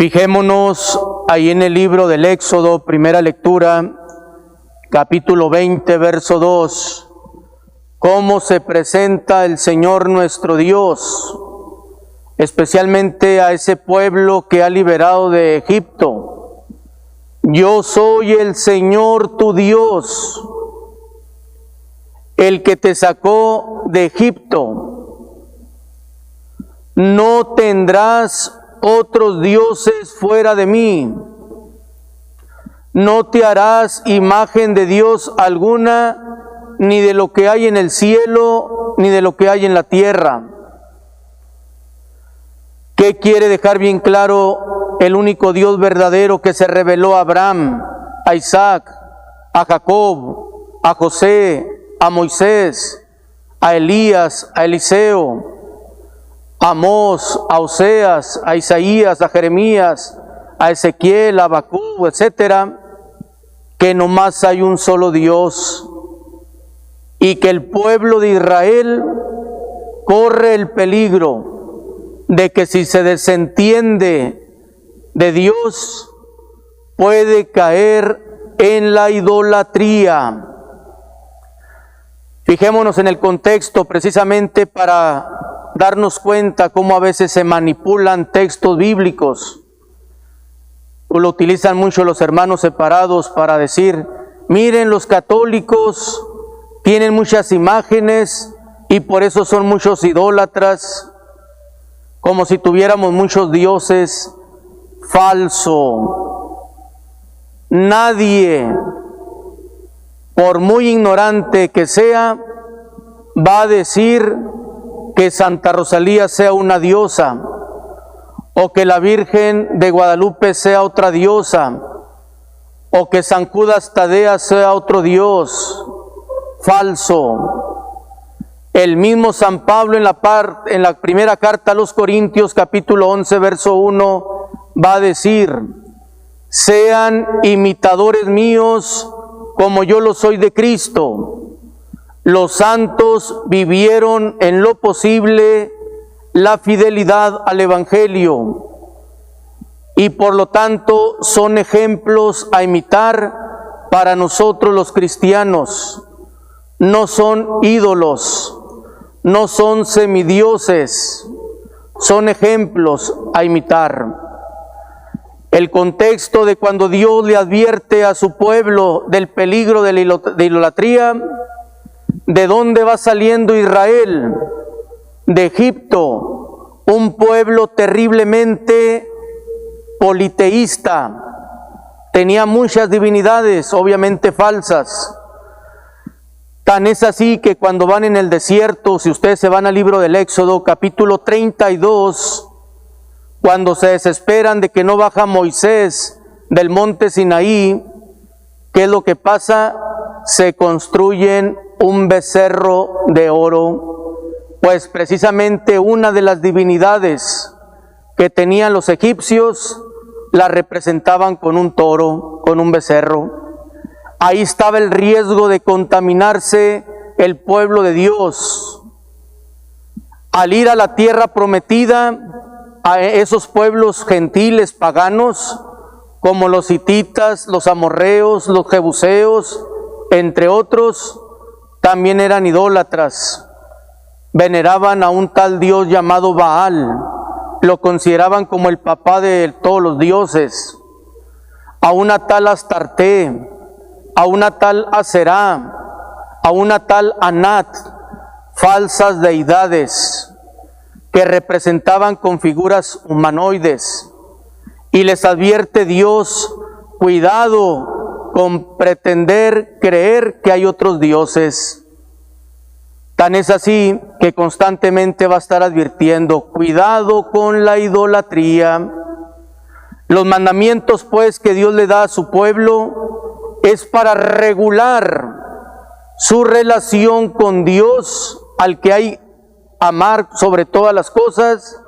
Fijémonos ahí en el libro del Éxodo, primera lectura, capítulo 20, verso 2, cómo se presenta el Señor nuestro Dios, especialmente a ese pueblo que ha liberado de Egipto. Yo soy el Señor tu Dios, el que te sacó de Egipto. No tendrás otros dioses fuera de mí. No te harás imagen de Dios alguna, ni de lo que hay en el cielo, ni de lo que hay en la tierra. ¿Qué quiere dejar bien claro el único Dios verdadero que se reveló a Abraham, a Isaac, a Jacob, a José, a Moisés, a Elías, a Eliseo, a Amós, a Oseas, a Isaías, a Jeremías, a Ezequiel, a Habacuc, etcétera, que nomás hay un solo Dios y que el pueblo de Israel corre el peligro de que si se desentiende de Dios puede caer en la idolatría. Fijémonos en el contexto precisamente para darnos cuenta cómo a veces se manipulan textos bíblicos. Lo utilizan mucho los hermanos separados para decir, miren, los católicos tienen muchas imágenes y por eso son muchos idólatras, como si tuviéramos muchos dioses. Falso. Nadie, por muy ignorante que sea, va a decir que Santa Rosalía sea una diosa, o que la Virgen de Guadalupe sea otra diosa, o que San Judas Tadea sea otro dios. Falso. El mismo San Pablo en la primera carta a los Corintios, capítulo 11, verso 1, va a decir, sean imitadores míos como yo lo soy de Cristo. Los santos vivieron en lo posible la fidelidad al Evangelio y por lo tanto son ejemplos a imitar para nosotros los cristianos. No son ídolos, no son semidioses, son ejemplos a imitar. El contexto de cuando Dios le advierte a su pueblo del peligro de la idolatría, ¿de dónde va saliendo Israel? De Egipto, un pueblo terriblemente politeísta. Tenía muchas divinidades, obviamente falsas. Tan es así que cuando van en el desierto, si ustedes se van al libro del Éxodo, capítulo 32, cuando se desesperan de que no baja Moisés del monte Sinaí, ¿qué es lo que pasa? Se construyen un becerro de oro, pues precisamente una de las divinidades que tenían los egipcios la representaban con un toro, con un becerro. Ahí estaba el riesgo de contaminarse el pueblo de Dios. Al ir a la tierra prometida, a esos pueblos gentiles paganos, como los hititas, los amorreos, los jebuseos, entre otros, también eran idólatras. Veneraban a un tal dios llamado Baal, lo consideraban como el papá de todos los dioses, a una tal Astarte, a una tal Aserá, a una tal Anat, falsas deidades que representaban con figuras humanoides. Y les advierte Dios, cuidado con pretender creer que hay otros dioses. Tan es así que constantemente va a estar advirtiendo, cuidado con la idolatría. Los mandamientos pues que Dios le da a su pueblo es para regular su relación con Dios, al que hay amar sobre todas las cosas,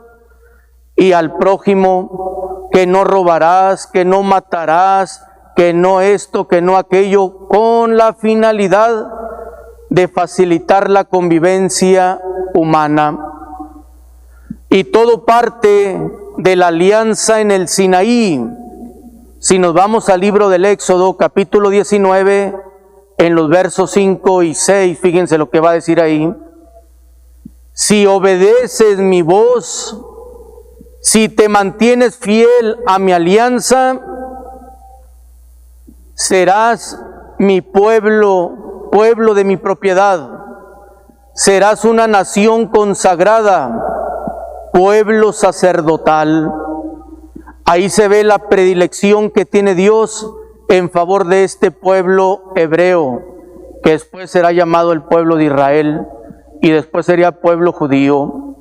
y al prójimo, que no robarás, que no matarás, que no esto, que no aquello, con la finalidad de facilitar la convivencia humana. Y todo parte de la alianza en el Sinaí. Si nos vamos al libro del Éxodo, capítulo 19, en los versos 5 y 6, fíjense lo que va a decir ahí. Si obedeces mi voz, si te mantienes fiel a mi alianza, serás mi pueblo, pueblo de mi propiedad. Serás una nación consagrada, pueblo sacerdotal. Ahí se ve la predilección que tiene Dios en favor de este pueblo hebreo, que después será llamado el pueblo de Israel y después sería pueblo judío.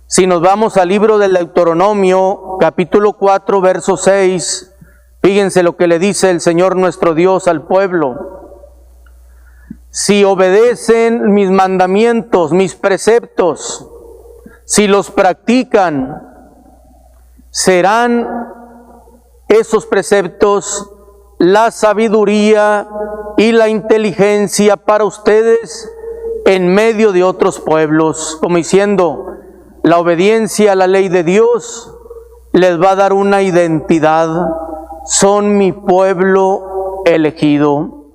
Si nos vamos al libro del Deuteronomio, capítulo 4, verso 6, fíjense lo que le dice el Señor nuestro Dios al pueblo. Si obedecen mis mandamientos, mis preceptos, si los practican, serán esos preceptos la sabiduría y la inteligencia para ustedes en medio de otros pueblos, como diciendo, la obediencia a la ley de Dios les va a dar una identidad. Son mi pueblo elegido.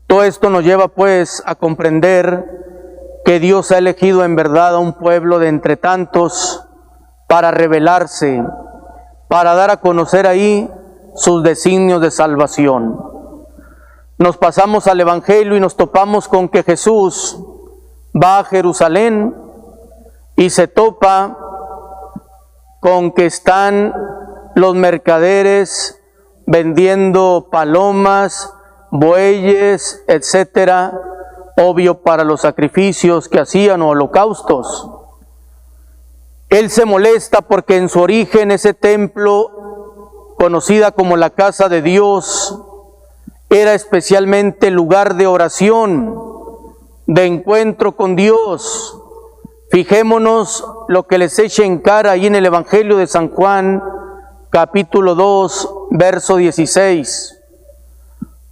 Todo esto nos lleva pues a comprender que Dios ha elegido en verdad a un pueblo de entre tantos para revelarse, para dar a conocer ahí sus designios de salvación. Nos pasamos al Evangelio y nos topamos con que Jesús va a Jerusalén y se topa con que están los mercaderes vendiendo palomas, bueyes, etcétera, obvio para los sacrificios que hacían o holocaustos. Él se molesta porque en su origen ese templo, conocida como la casa de Dios, era especialmente lugar de oración, de encuentro con Dios. Fijémonos lo que les echa en cara ahí en el Evangelio de San Juan, capítulo 2, verso 16.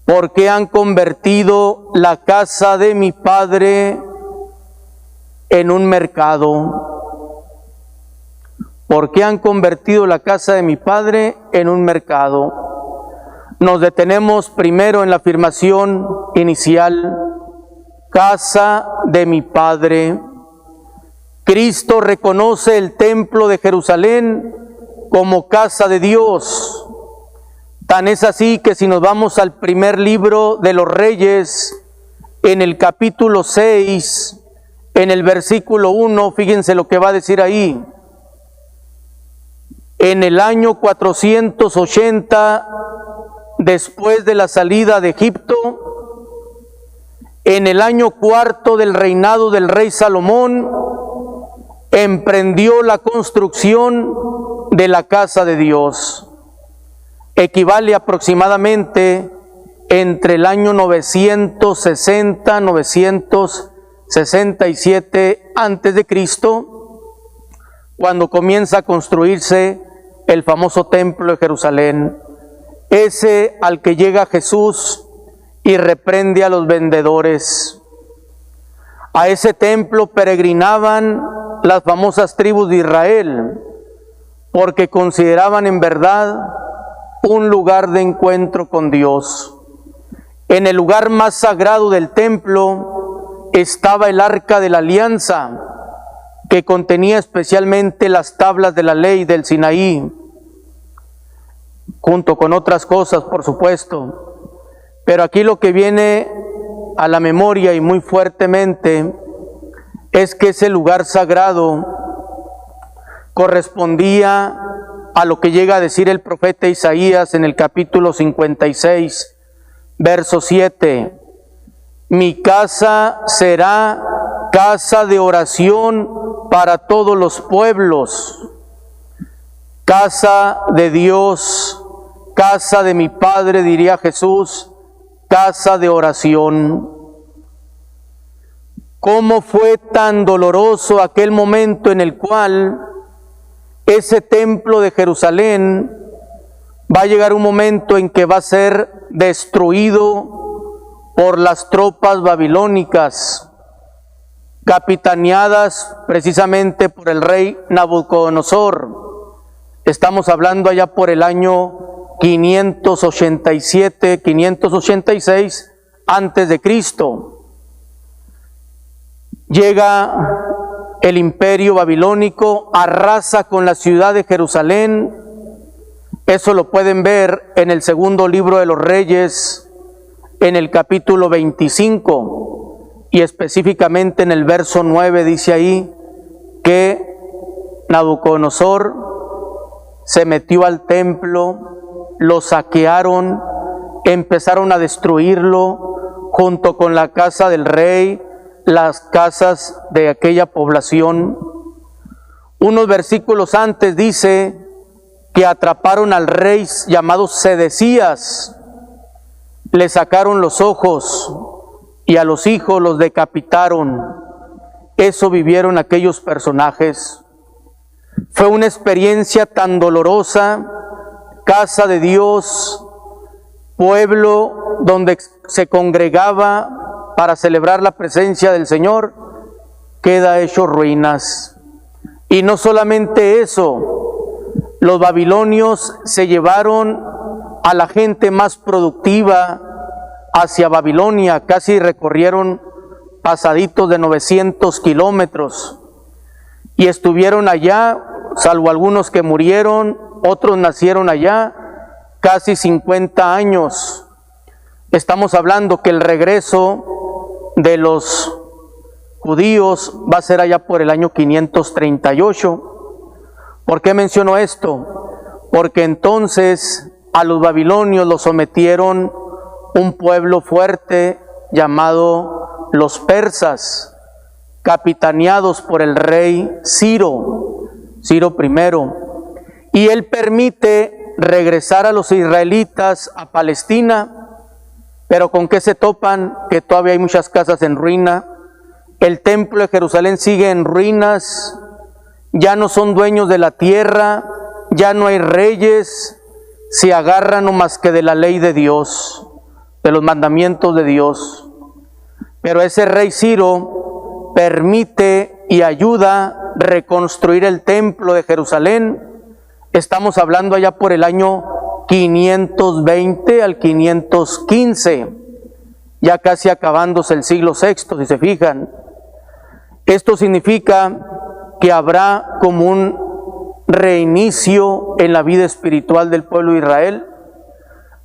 Porque han convertido la casa de mi Padre en un mercado. Porque han convertido la casa de mi Padre en un mercado. Nos detenemos primero en la afirmación inicial, casa de mi Padre. Cristo reconoce el templo de Jerusalén como casa de Dios. Tan es así que si nos vamos al primer libro de los Reyes, en el capítulo 6, en el versículo 1, fíjense lo que va a decir ahí. En el año 480, después de la salida de Egipto, en el año cuarto del reinado del rey Salomón, emprendió la construcción de la casa de Dios. Equivale aproximadamente entre el año 960-967 antes de Cristo, cuando comienza a construirse el famoso templo de Jerusalén, ese al que llega Jesús y reprende a los vendedores. A ese templo peregrinaban las famosas tribus de Israel, porque consideraban en verdad un lugar de encuentro con Dios. En el lugar más sagrado del templo estaba el arca de la alianza, que contenía especialmente las tablas de la ley del Sinaí, junto con otras cosas, por supuesto. Pero aquí lo que viene a la memoria y muy fuertemente es que ese lugar sagrado correspondía a lo que llega a decir el profeta Isaías en el capítulo 56, verso 7. Mi casa será casa de oración para todos los pueblos, casa de Dios, casa de mi Padre, diría Jesús, casa de oración. ¿Cómo fue tan doloroso aquel momento en el cual ese templo de Jerusalén va a llegar un momento en que va a ser destruido por las tropas babilónicas? capitaneadas precisamente por el rey Nabucodonosor. Estamos hablando allá por el año 587, 586 antes de Cristo. Llega el imperio babilónico, arrasa con la ciudad de Jerusalén. Eso lo pueden ver en el segundo libro de los Reyes, en el capítulo 25, y específicamente en el verso 9 dice ahí que Nabucodonosor se metió al templo, lo saquearon, empezaron a destruirlo junto con la casa del rey, las casas de aquella población. Unos versículos antes dice que atraparon al rey llamado Sedecías, le sacaron los ojos y a los hijos los decapitaron. Eso vivieron aquellos personajes. Fue una experiencia tan dolorosa, casa de Dios, pueblo donde se congregaba para celebrar la presencia del Señor, queda hecho ruinas. Y no solamente eso, los babilonios se llevaron a la gente más productiva hacia Babilonia, casi recorrieron pasaditos de 900 kilómetros y estuvieron allá, salvo algunos que murieron, otros nacieron allá, casi 50 años. Estamos hablando que el regreso de los judíos va a ser allá por el año 538. ¿Por qué menciono esto? Porque entonces a los babilonios los sometieron un pueblo fuerte llamado los persas, capitaneados por el rey Ciro I, y él permite regresar a los israelitas a Palestina. Pero ¿con qué se topan? Que todavía hay muchas casas en ruina. El templo de Jerusalén sigue en ruinas. Ya no son dueños de la tierra. Ya no hay reyes. Se agarran no más que de la ley de Dios, de los mandamientos de Dios. Pero ese rey Ciro permite y ayuda a reconstruir el templo de Jerusalén. Estamos hablando allá por el año 520 al 515, ya casi acabándose el siglo VI, si se fijan. Esto significa que habrá como un reinicio en la vida espiritual del pueblo de Israel,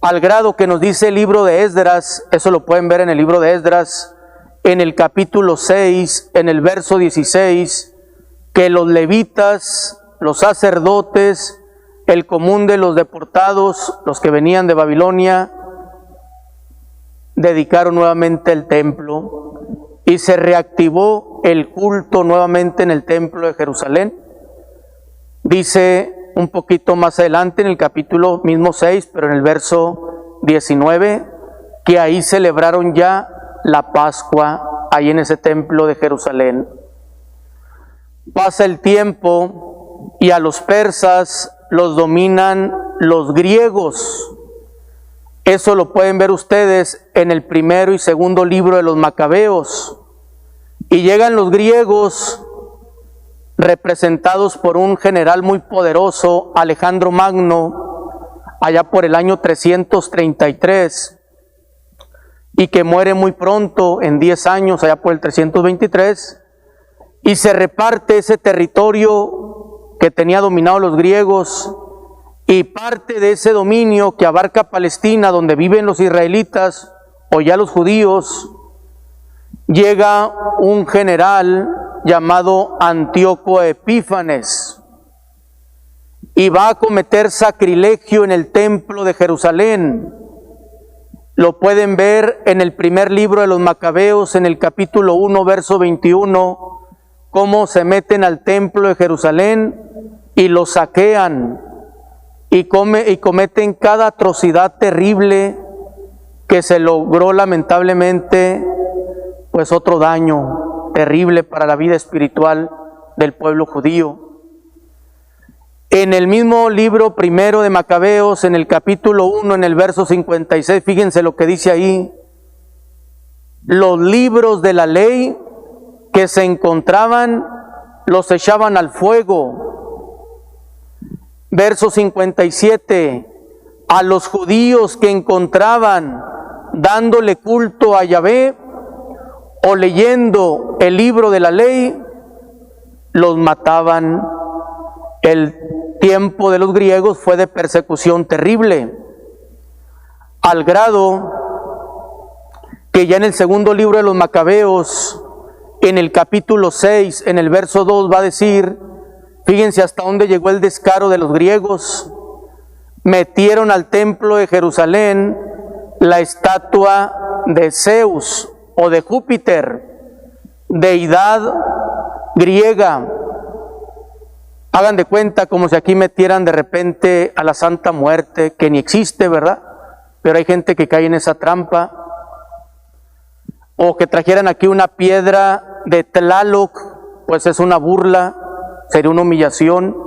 al grado que nos dice el libro de Esdras. Eso lo pueden ver en el libro de Esdras, en el capítulo 6, en el verso 16, que los levitas, los sacerdotes, el común de los deportados, los que venían de Babilonia, dedicaron nuevamente el templo y se reactivó el culto nuevamente en el templo de Jerusalén. Dice un poquito más adelante en el capítulo mismo 6, pero en el verso 19, que ahí celebraron ya la Pascua, ahí en ese templo de Jerusalén. Pasa el tiempo y a los persas los dominan los griegos. Eso lo pueden ver ustedes en el primero y segundo libro de los Macabeos. Y llegan los griegos, representados por un general muy poderoso, Alejandro Magno, allá por el año 333, y que muere muy pronto, en 10 años, allá por el 323, y se reparte ese territorio que tenía dominado los griegos, y parte de ese dominio que abarca Palestina, donde viven los israelitas o ya los judíos, llega un general llamado Antíoco Epífanes y va a cometer sacrilegio en el templo de Jerusalén. Lo pueden ver en el primer libro de los Macabeos, en el capítulo 1, verso 21, cómo se meten al templo de Jerusalén y lo saquean y cometen cada atrocidad terrible, que se logró lamentablemente pues otro daño terrible para la vida espiritual del pueblo judío. En el mismo libro primero de Macabeos, en el capítulo 1, en el verso 56, fíjense lo que dice ahí: los libros de la ley que se encontraban, los echaban al fuego. Verso 57, a los judíos que encontraban dándole culto a Yahvé o leyendo el libro de la ley, los mataban. El tiempo de los griegos fue de persecución terrible, al grado que ya en el segundo libro de los Macabeos, en el capítulo 6, en el verso 2, va a decir, fíjense hasta dónde llegó el descaro de los griegos. Metieron al templo de Jerusalén la estatua de Zeus o de Júpiter, deidad griega. Hagan de cuenta como si aquí metieran de repente a la Santa Muerte, que ni existe, ¿verdad? Pero hay gente que cae en esa trampa. O que trajeran aquí una piedra de Tlaloc, pues es una burla, sería una humillación.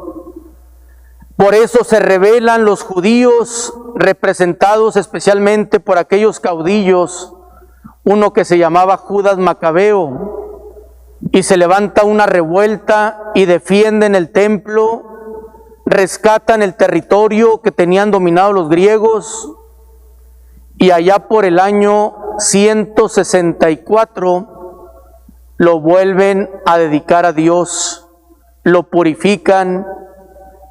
Por eso se rebelan los judíos, representados especialmente por aquellos caudillos, uno que se llamaba Judas Macabeo, y se levanta una revuelta y defienden el templo, rescatan el territorio que tenían dominado los griegos, y allá por el año 164 lo vuelven a dedicar a Dios, lo purifican,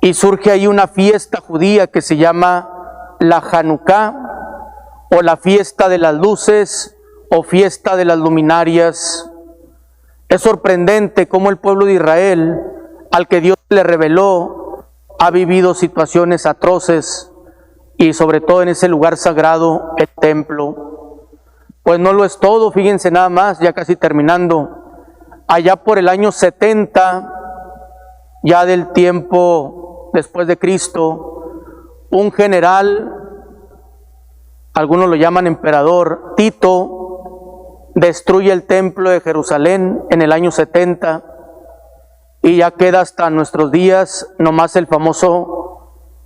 y surge ahí una fiesta judía que se llama la Hanukkah, o la fiesta de las luces, o fiesta de las luminarias. Es sorprendente cómo el pueblo de Israel, al que Dios le reveló, ha vivido situaciones atroces, y sobre todo en ese lugar sagrado, el templo. Pues no lo es todo, fíjense nada más, ya casi terminando. Allá por el año 70, ya del tiempo después de Cristo, un general, algunos lo llaman emperador, Tito, destruye el templo de Jerusalén en el año 70, y ya queda hasta nuestros días nomás el famoso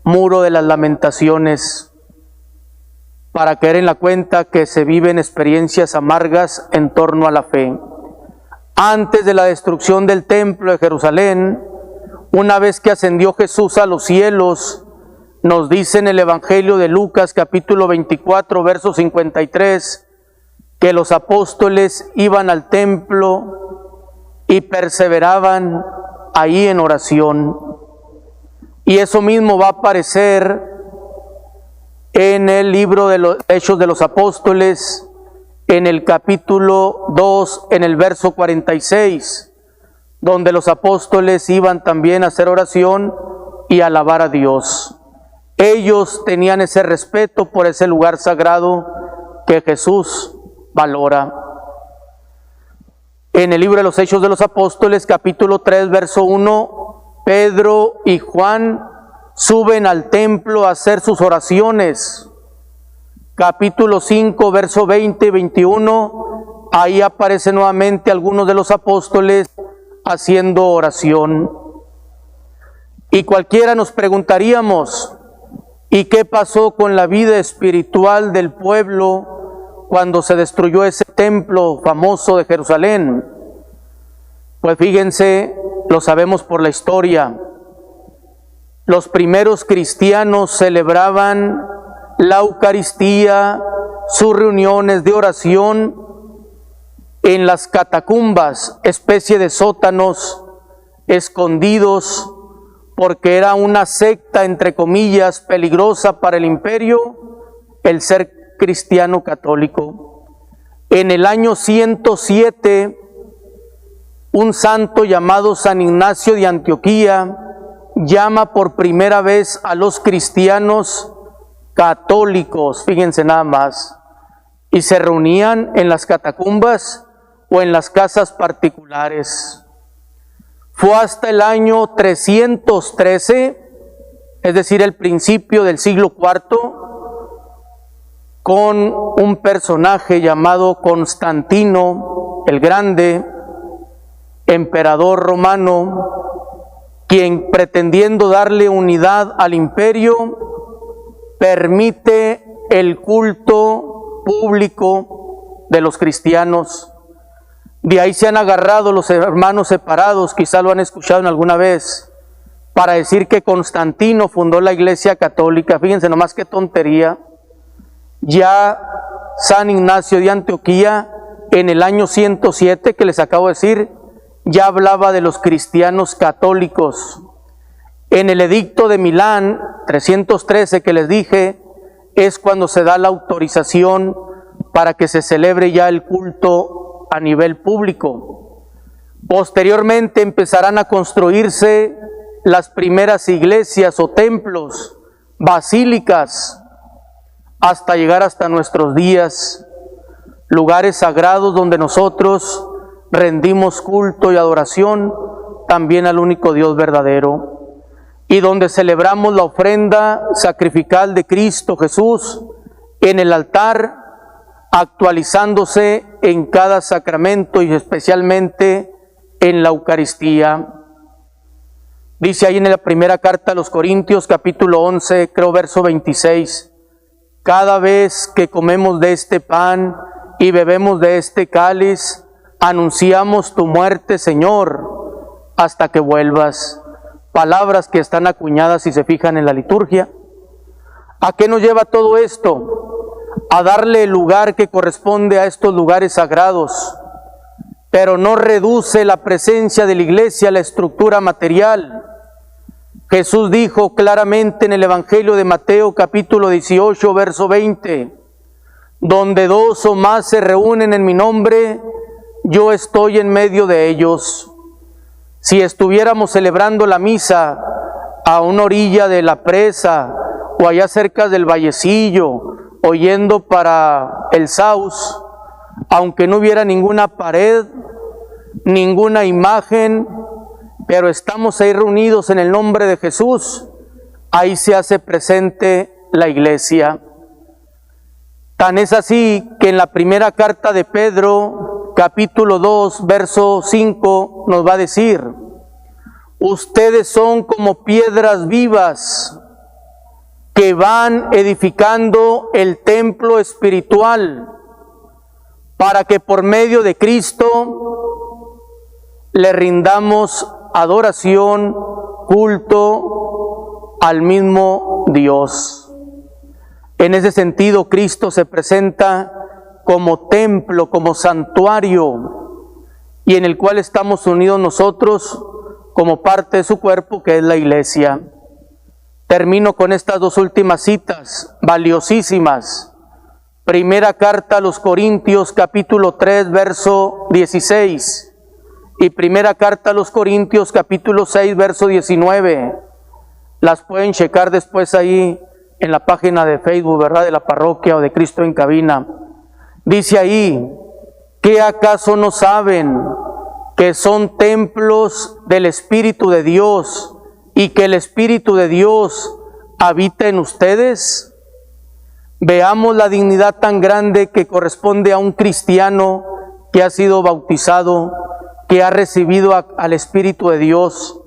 Muro de las Lamentaciones, para caer en la cuenta que se viven experiencias amargas en torno a la fe. Antes de la destrucción del templo de Jerusalén, una vez que ascendió Jesús a los cielos, nos dice en el Evangelio de Lucas capítulo 24, verso 53, que los apóstoles iban al templo y perseveraban ahí en oración. Y eso mismo va a aparecer en el libro de los Hechos de los Apóstoles, en el capítulo 2, en el verso 46, donde los apóstoles iban también a hacer oración y a alabar a Dios. Ellos tenían ese respeto por ese lugar sagrado que Jesús valora. En el libro de los Hechos de los Apóstoles, capítulo 3, verso 1, Pedro y Juan suben al templo a hacer sus oraciones. Capítulo 5, verso 20 y 21, ahí aparecen nuevamente algunos de los apóstoles haciendo oración. Y cualquiera nos preguntaríamos, ¿y qué pasó con la vida espiritual del pueblo cuando se destruyó ese templo famoso de Jerusalén? Pues fíjense, lo sabemos por la historia. Los primeros cristianos celebraban la Eucaristía, sus reuniones de oración en las catacumbas, especie de sótanos escondidos, porque era una secta, entre comillas, peligrosa para el imperio, el ser cristiano católico. En el año 107, un santo llamado San Ignacio de Antioquía llama por primera vez a los cristianos católicos, fíjense nada más, y se reunían en las catacumbas o en las casas particulares. Fue hasta el año 313, es decir, el principio del siglo IV, con un personaje llamado Constantino el Grande, emperador romano, quien, pretendiendo darle unidad al imperio, permite el culto público de los cristianos. De ahí se han agarrado los hermanos separados, quizá lo han escuchado en alguna vez, para decir que Constantino fundó la Iglesia Católica. Fíjense nomás qué tontería. Ya San Ignacio de Antioquía, en el año 107, que les acabo de decir, ya hablaba de los cristianos católicos. En el edicto de Milán, 313, que les dije, es cuando se da la autorización para que se celebre ya el culto a nivel público. Posteriormente empezarán a construirse las primeras iglesias o templos, basílicas, hasta llegar hasta nuestros días, lugares sagrados donde nosotros rendimos culto y adoración también al único Dios verdadero, y donde celebramos la ofrenda sacrificial de Cristo Jesús en el altar, actualizándose en cada sacramento y especialmente en la Eucaristía. Dice ahí en la primera carta a los Corintios, capítulo 11, creo verso 26, cada vez que comemos de este pan y bebemos de este cáliz, anunciamos tu muerte, Señor, hasta que vuelvas. Palabras que están acuñadas si se fijan en la liturgia. ¿A qué nos lleva todo esto? A darle el lugar que corresponde a estos lugares sagrados, pero no reduce la presencia de la iglesia a la estructura material. Jesús dijo claramente en el Evangelio de Mateo capítulo 18, verso 20, donde dos o más se reúnen en mi nombre, yo estoy en medio de ellos. Si estuviéramos celebrando la misa a una orilla de la presa o allá cerca del vallecillo o yendo para el Saus, aunque no hubiera ninguna pared, ninguna imagen, pero estamos ahí reunidos en el nombre de Jesús, ahí se hace presente la iglesia. Tan es así que en la primera carta de Pedro, capítulo 2, verso 5, nos va a decir, ustedes son como piedras vivas que van edificando el templo espiritual para que por medio de Cristo le rindamos adoración, culto al mismo Dios. En ese sentido, Cristo se presenta como templo, como santuario, y en el cual estamos unidos nosotros como parte de su cuerpo, que es la iglesia. Termino con estas dos últimas citas, valiosísimas. Primera carta a los Corintios, capítulo 3, verso 16, y primera carta a los Corintios, capítulo 6, verso 19. Las pueden checar después ahí en la página de Facebook, ¿verdad?, de la parroquia o de Cristo en Cabina. Dice ahí, ¿qué acaso no saben que son templos del Espíritu de Dios y que el Espíritu de Dios habita en ustedes? Veamos la dignidad tan grande que corresponde a un cristiano que ha sido bautizado, que ha recibido al Espíritu de Dios,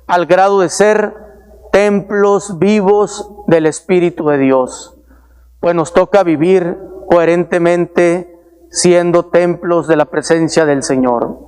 al grado de ser templos vivos del Espíritu de Dios. Pues nos toca vivir coherentemente siendo templos de la presencia del Señor.